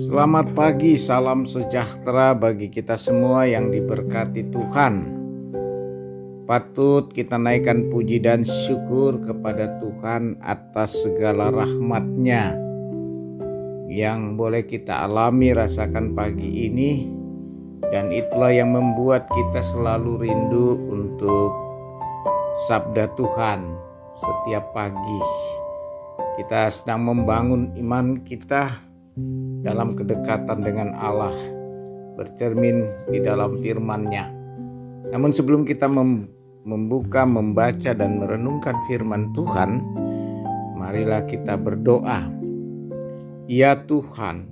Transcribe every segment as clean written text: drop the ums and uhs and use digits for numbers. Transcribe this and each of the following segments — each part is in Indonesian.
Selamat pagi, salam sejahtera bagi kita semua yang diberkati Tuhan. Patut kita naikkan puji dan syukur kepada Tuhan atas segala rahmat-Nya yang boleh kita alami, rasakan pagi ini. Dan itulah yang membuat kita selalu rindu untuk sabda Tuhan setiap pagi. Kita sedang membangun iman kita dalam kedekatan dengan Allah, bercermin di dalam firman-Nya. Namun sebelum kita membuka, membaca dan merenungkan firman Tuhan, marilah kita berdoa. Ya Tuhan,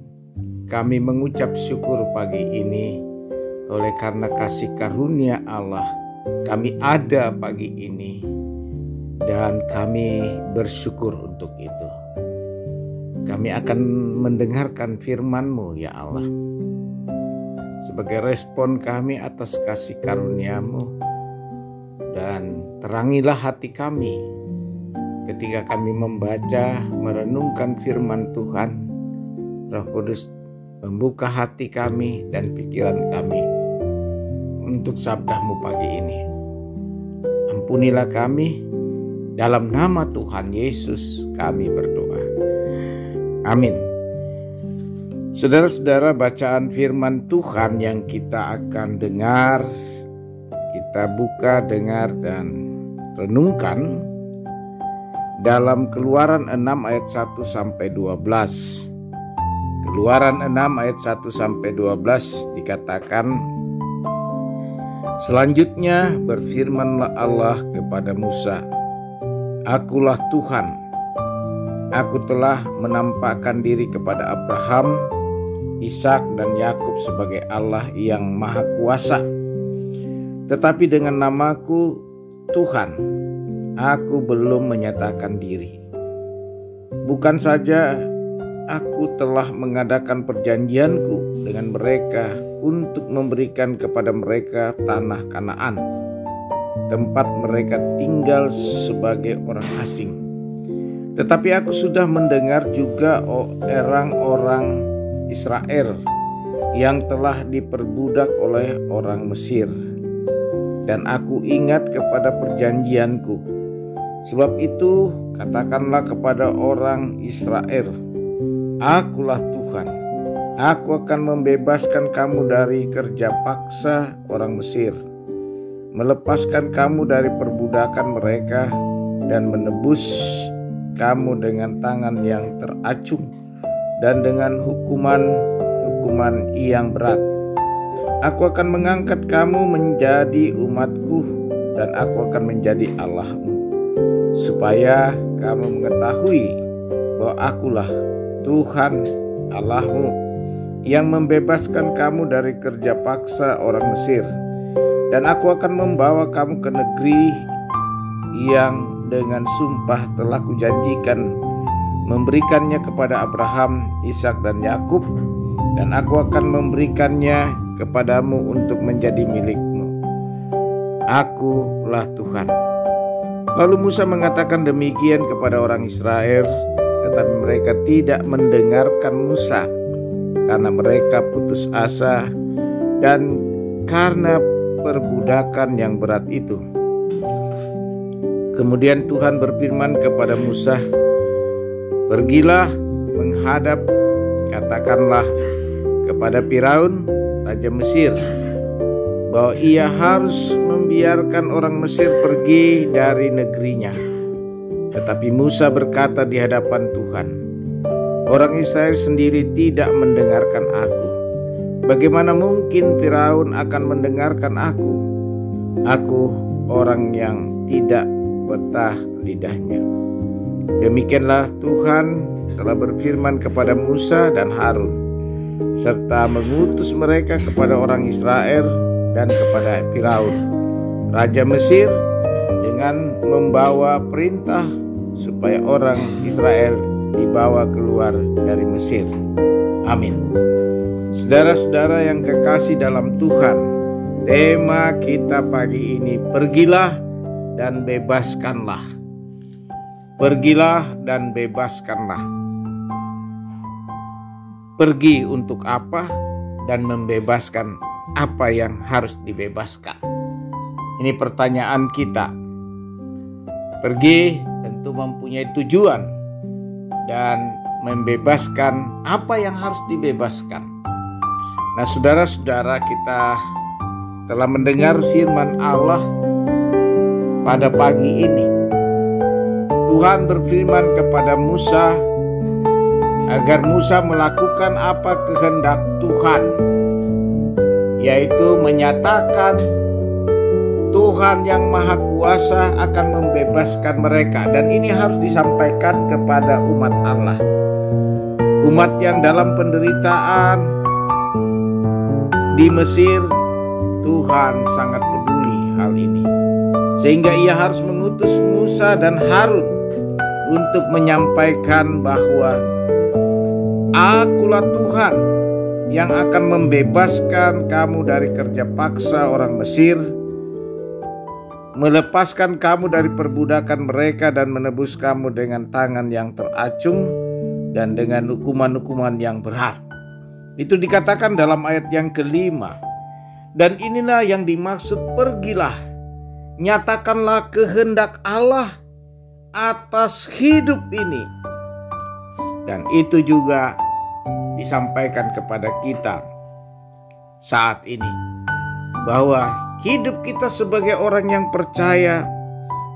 kami mengucap syukur pagi ini oleh karena kasih karunia Allah. Kami ada pagi ini dan kami bersyukur untuk itu. Kami akan mendengarkan firman-Mu ya Allah. Sebagai respon kami atas kasih karunia-Mu, dan terangilah hati kami ketika kami membaca, merenungkan firman Tuhan. Roh Kudus membuka hati kami dan pikiran kami untuk sabda-Mu pagi ini. Ampunilah kami, dalam nama Tuhan Yesus kami berdoa. Amin. Saudara-saudara, bacaan firman Tuhan yang kita akan dengar, kita buka, dengar, dan renungkan dalam Keluaran 6 ayat 1 sampai 12. Keluaran 6 ayat 1 sampai 12 dikatakan, selanjutnya berfirmanlah Allah kepada Musa, Akulah Tuhan. Aku telah menampakkan diri kepada Abraham, Ishak dan Yakub sebagai Allah yang Maha Kuasa. Tetapi dengan namaku Tuhan, aku belum menyatakan diri. Bukan saja aku telah mengadakan perjanjianku dengan mereka untuk memberikan kepada mereka tanah Kanaan, tempat mereka tinggal sebagai orang asing. Tetapi aku sudah mendengar juga orang-orang Israel yang telah diperbudak oleh orang Mesir. Dan aku ingat kepada perjanjianku. Sebab itu katakanlah kepada orang Israel, Akulah Tuhan. Aku akan membebaskan kamu dari kerja paksa orang Mesir, melepaskan kamu dari perbudakan mereka, dan menebus kamu dengan tangan yang teracung dan dengan hukuman yang berat. Aku akan mengangkat kamu menjadi umatku dan aku akan menjadi Allahmu, supaya kamu mengetahui bahwa akulah Tuhan Allahmu yang membebaskan kamu dari kerja paksa orang Mesir. Dan aku akan membawa kamu ke negeri yang dengan sumpah telah kujanjikan memberikannya kepada Abraham, Ishak dan Yakub, dan aku akan memberikannya kepadamu untuk menjadi milikmu. Akulah Tuhan. Lalu Musa mengatakan demikian kepada orang Israel, tetapi mereka tidak mendengarkan Musa karena mereka putus asa dan karena perbudakan yang berat itu. Kemudian Tuhan berfirman kepada Musa, pergilah menghadap, katakanlah kepada Firaun, Raja Mesir, bahwa ia harus membiarkan orang Mesir pergi dari negerinya. Tetapi Musa berkata di hadapan Tuhan, orang Israel sendiri tidak mendengarkan aku. Bagaimana mungkin Firaun akan mendengarkan aku? Aku orang yang tidak betah lidahnya. Demikianlah Tuhan telah berfirman kepada Musa dan Harun, serta mengutus mereka kepada orang Israel dan kepada Firaun, Raja Mesir, dengan membawa perintah supaya orang Israel dibawa keluar dari Mesir. Amin. Saudara-saudara yang kekasih dalam Tuhan, tema kita pagi ini, pergilah dan bebaskanlah. Pergilah dan bebaskanlah. pergi untuk apa, dan membebaskan apa yang harus dibebaskan. Ini pertanyaan kita. Pergi tentu mempunyai tujuan dan membebaskan apa yang harus dibebaskan. Nah, saudara-saudara, kita telah mendengar firman Allah pada pagi ini. Tuhan berfirman kepada Musa agar Musa melakukan apa kehendak Tuhan, yaitu menyatakan Tuhan yang Maha Kuasa akan membebaskan mereka. Dan ini harus disampaikan kepada umat Allah, umat yang dalam penderitaan di Mesir. Tuhan sangat peduli hal ini, sehingga ia harus mengutus Musa dan Harun untuk menyampaikan bahwa Akulah Tuhan yang akan membebaskan kamu dari kerja paksa orang Mesir, melepaskan kamu dari perbudakan mereka, dan menebus kamu dengan tangan yang teracung dan dengan hukuman-hukuman yang berat. Itu dikatakan dalam ayat yang kelima. Dan inilah yang dimaksud pergilah, nyatakanlah kehendak Allah atas hidup ini. Dan itu juga disampaikan kepada kita saat ini, bahwa hidup kita sebagai orang yang percaya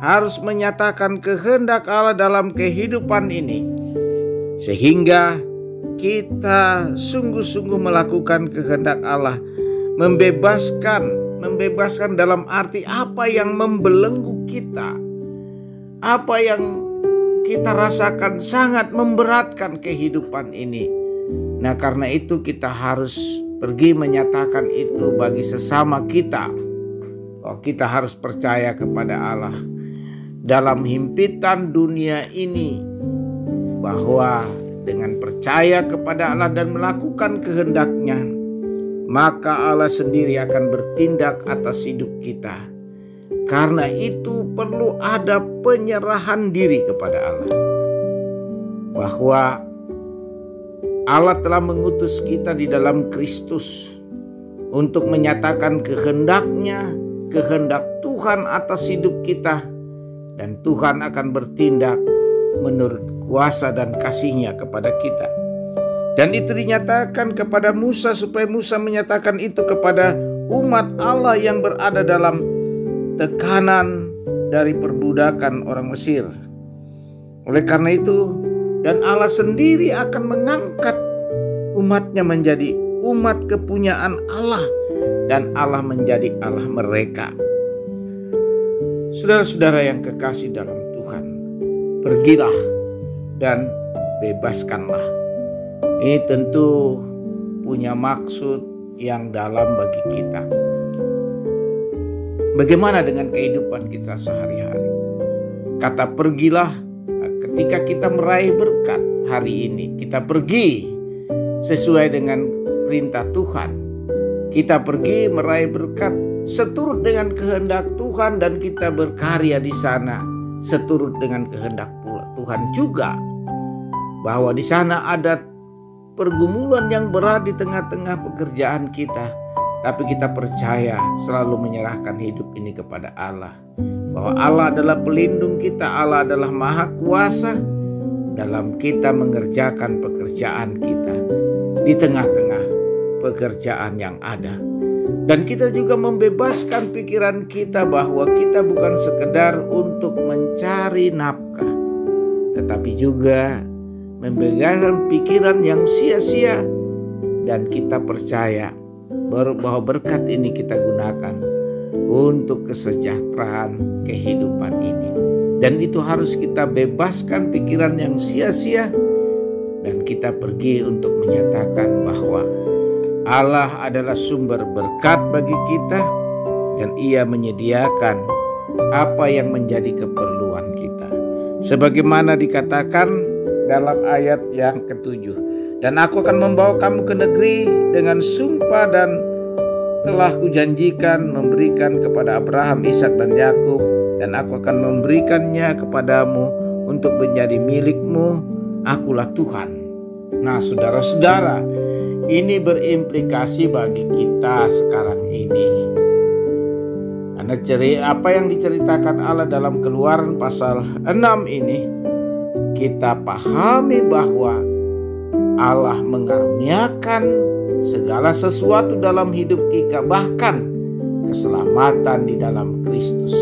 harus menyatakan kehendak Allah dalam kehidupan ini, sehingga kita sungguh-sungguh melakukan kehendak Allah, membebaskan dalam arti apa yang membelenggu kita, apa yang kita rasakan sangat memberatkan kehidupan ini. Nah, karena itu kita harus pergi menyatakan itu bagi sesama kita. Oh, kita harus percaya kepada Allah dalam himpitan dunia ini, bahwa dengan percaya kepada Allah dan melakukan kehendak-Nya, maka Allah sendiri akan bertindak atas hidup kita. Karena itu perlu ada penyerahan diri kepada Allah, bahwa Allah telah mengutus kita di dalam Kristus untuk menyatakan kehendak-Nya, kehendak Tuhan atas hidup kita, dan Tuhan akan bertindak menurut kuasa dan kasih-Nya kepada kita. Dan itu dinyatakan kepada Musa, supaya Musa menyatakan itu kepada umat Allah yang berada dalam tekanan dari perbudakan orang Mesir. Oleh karena itu, dan Allah sendiri akan mengangkat umat-Nya menjadi umat kepunyaan Allah, dan Allah menjadi Allah mereka. Saudara-saudara yang kekasih dalam Tuhan, pergilah dan bebaskanlah. Ini tentu punya maksud yang dalam bagi kita. Bagaimana dengan kehidupan kita sehari-hari? Kata pergilah, ketika kita meraih berkat hari ini, kita pergi sesuai dengan perintah Tuhan. Kita pergi meraih berkat seturut dengan kehendak Tuhan, dan kita berkarya di sana seturut dengan kehendak Tuhan juga. Bahwa di sana ada pergumulan yang berat di tengah-tengah pekerjaan kita, tapi kita percaya selalu menyerahkan hidup ini kepada Allah. Bahwa Allah adalah pelindung kita, Allah adalah Maha Kuasa dalam kita mengerjakan pekerjaan kita di tengah-tengah pekerjaan yang ada. Dan kita juga membebaskan pikiran kita bahwa kita bukan sekedar untuk mencari nafkah, tetapi juga membebaskan pikiran yang sia-sia. Dan kita percaya bahwa berkat ini kita gunakan untuk kesejahteraan kehidupan ini. Dan itu harus kita bebaskan pikiran yang sia-sia, dan kita pergi untuk menyatakan bahwa Allah adalah sumber berkat bagi kita, dan Ia menyediakan apa yang menjadi keperluan kita. Sebagaimana dikatakan dalam ayat yang ke-7, dan aku akan membawa kamu ke negeri dengan sumpah, dan telah kujanjikan memberikan kepada Abraham, Ishak, dan Yakub, dan aku akan memberikannya kepadamu untuk menjadi milikmu. Akulah Tuhan Nah, saudara-saudara, ini berimplikasi bagi kita sekarang ini. Karena apa yang diceritakan Allah dalam Keluaran pasal 6 ini, kita pahami bahwa Allah mengaruniakan segala sesuatu dalam hidup kita, bahkan keselamatan di dalam Kristus.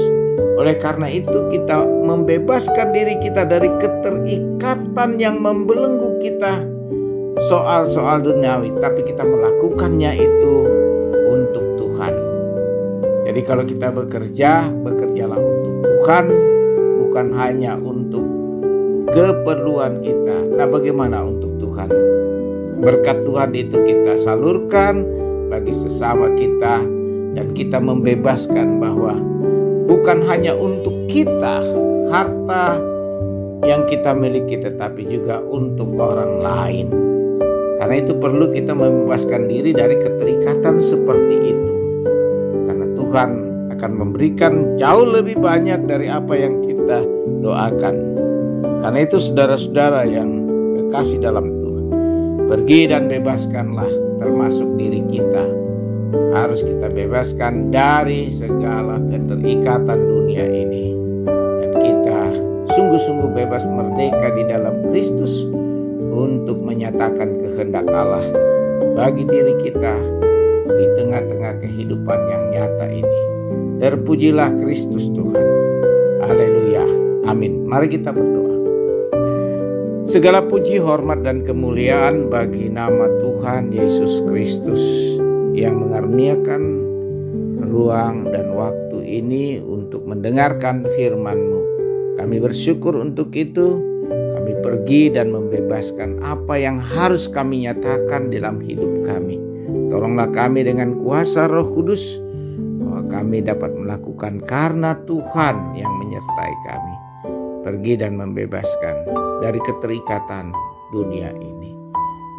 Oleh karena itu kita membebaskan diri kita dari keterikatan yang membelenggu kita soal-soal duniawi, tapi kita melakukannya itu untuk Tuhan. Jadi kalau kita bekerja, bekerjalah untuk Tuhan, bukan hanya untuk keperluan kita. Nah, bagaimana untuk Tuhan? Berkat Tuhan itu kita salurkan bagi sesama kita, dan kita membebaskan bahwa bukan hanya untuk kita harta yang kita miliki, tetapi juga untuk orang lain. Karena itu perlu kita membebaskan diri dari keterikatan seperti itu. Karena Tuhan akan memberikan jauh lebih banyak dari apa yang kita doakan. Karena itu saudara-saudara yang kekasih dalam Tuhan, pergi dan bebaskanlah, termasuk diri kita. Harus kita bebaskan dari segala keterikatan dunia ini. Dan kita sungguh-sungguh bebas merdeka di dalam Kristus untuk menyatakan kehendak Allah bagi diri kita di tengah-tengah kehidupan yang nyata ini. Terpujilah Kristus Tuhan. Haleluya. Amin. Mari kita berdoa. Segala puji, hormat, dan kemuliaan bagi nama Tuhan Yesus Kristus yang mengaruniakan ruang dan waktu ini untuk mendengarkan firman-Mu. Kami bersyukur untuk itu. Kami pergi dan membebaskan apa yang harus kami nyatakan dalam hidup kami. Tolonglah kami dengan kuasa Roh Kudus, bahwa kami dapat melakukan karena Tuhan yang menyertai kami. Pergi dan membebaskan dari keterikatan dunia ini.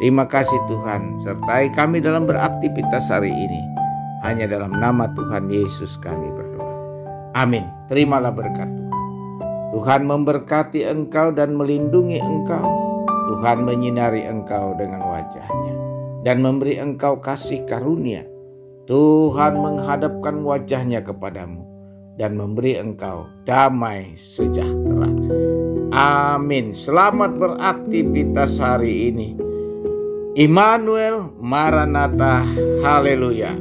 Terima kasih Tuhan, sertai kami dalam beraktivitas hari ini. Hanya dalam nama Tuhan Yesus kami berdoa. Amin. Terimalah berkat Tuhan. Tuhan memberkati engkau dan melindungi engkau. Tuhan menyinari engkau dengan wajah-Nya dan memberi engkau kasih karunia. Tuhan menghadapkan wajah-Nya kepadamu dan memberi engkau damai sejahtera. Amin. Selamat beraktivitas hari ini. Immanuel, Maranatha, haleluya.